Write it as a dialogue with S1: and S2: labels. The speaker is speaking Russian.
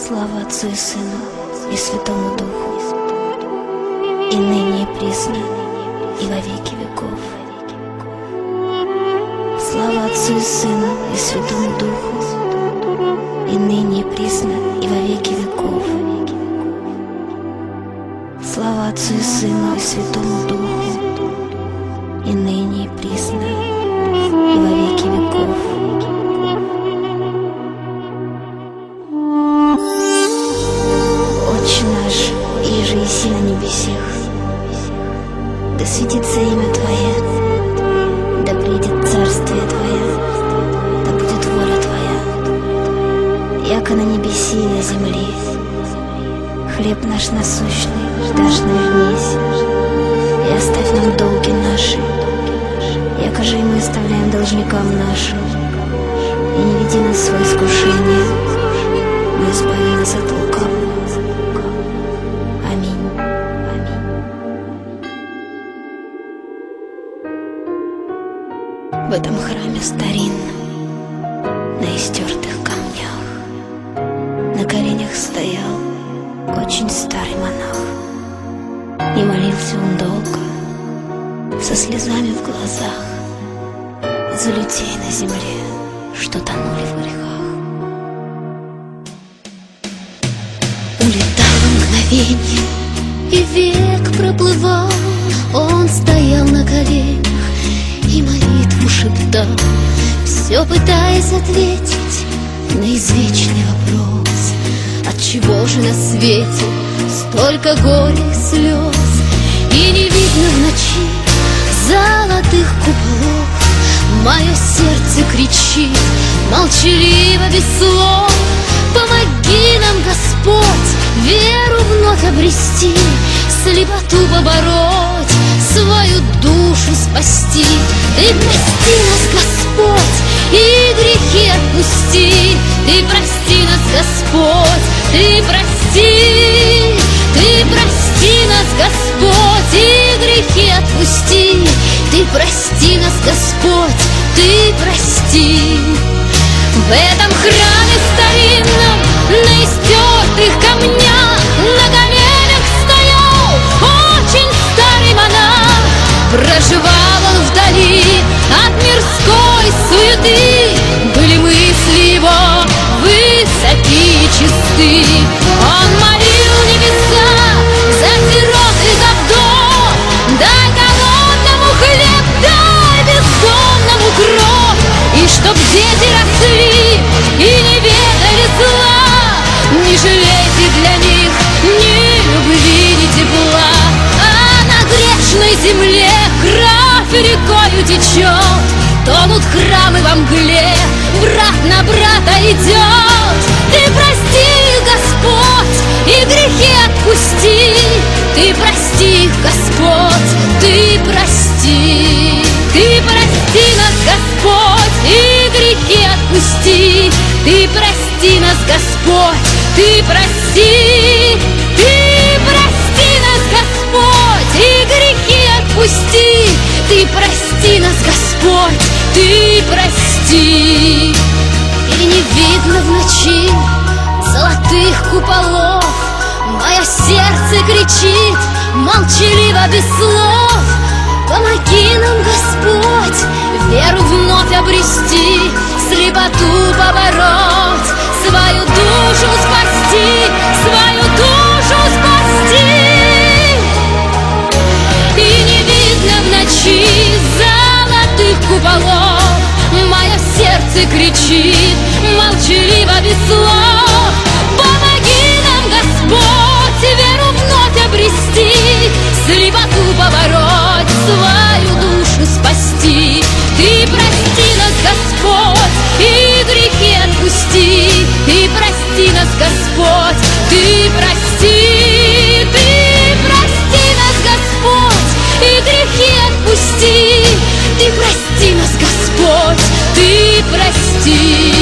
S1: Слава Отцу и Сыну и Святому Духу, и ныне и присно, и во веки веков. Слава Отцу и Сыну и Святому Духу, и ныне и присно, и во веки веков. Слава Отцу и Сыну и Святому Духу, и ныне и присно, и во веки веков. Отче наш, иже еси на небесех, да светится имя Твое, да придет царствие Твое, да будет воля Твоя, яко на небеси и на земли. Хлеб наш насущный дашь нам днесь, и оставь нам долги наши, яко же и мы оставляем должникам нашим, и не веди нас в свое искушение, но избави нас от лукавого. Аминь. В этом храме старинном, на истертых камнях, на коленях стоял очень старый монах. И молился он долго, со слезами в глазах, за людей на земле, что тонули в грехах. Улетало мгновенье, и век проплывал. Он стоял на коленях и молитву шептал, все пытаясь ответить на извечный вопрос: отчего же на свете столько горя и слез? И не видно в ночи золотых куполов. Мое сердце кричит молчаливо, без слов: помоги нам, Господь, веру вновь обрести, слепоту побороть, свою душу спасти. Ты прости нас, Господь, и грехи отпусти. Ты прости нас, Господь, ты прости. Ты прости нас, Господь, и грехи отпусти. Ты прости нас, Господь, ты прости. В этом храме старинном, на истертых камнях, на коленях стоял очень старый монах. Проживал он вдали от мирской суеты, были мысли его высоки и чисты. Он молил небеса за сирот и за вдов: дай голодному хлеб, дай бездомному кров. И чтоб дети росли и не ведали зла, не жалейте для них ни любви, ни тепла. А на грешной земле кровь рекою течет, тонут храмы во мгле, брат на брата идет. Ты прости их, Господь, и грехи отпусти. Ты прости их, Господь, ты прости. Ты прости нас, Господь, и грехи отпусти. Ты прости нас, Господь, ты прости. Ты прости нас, Господь, и грехи отпусти. Ты прости нас, Господь, ты прости. И не видно в ночи золотых куполов. Мое сердце кричит молчаливо, без слов: помоги нам, Господь, веру вновь обрести, слепоту побороть, свою душу спасти, свою душу спасти. И не видно в ночи золотых куполов. Мое сердце кричит молчаливо, без слов: помоги нам, Господь, веру вновь обрести, слепоту побороть, свою душу спасти. Ты прости нас, Господь, и грехи отпусти. Ты прости нас, Господь, ты прости. Ты прости нас, Господь, и грехи отпусти. Ты прости нас, Господь, ты прости.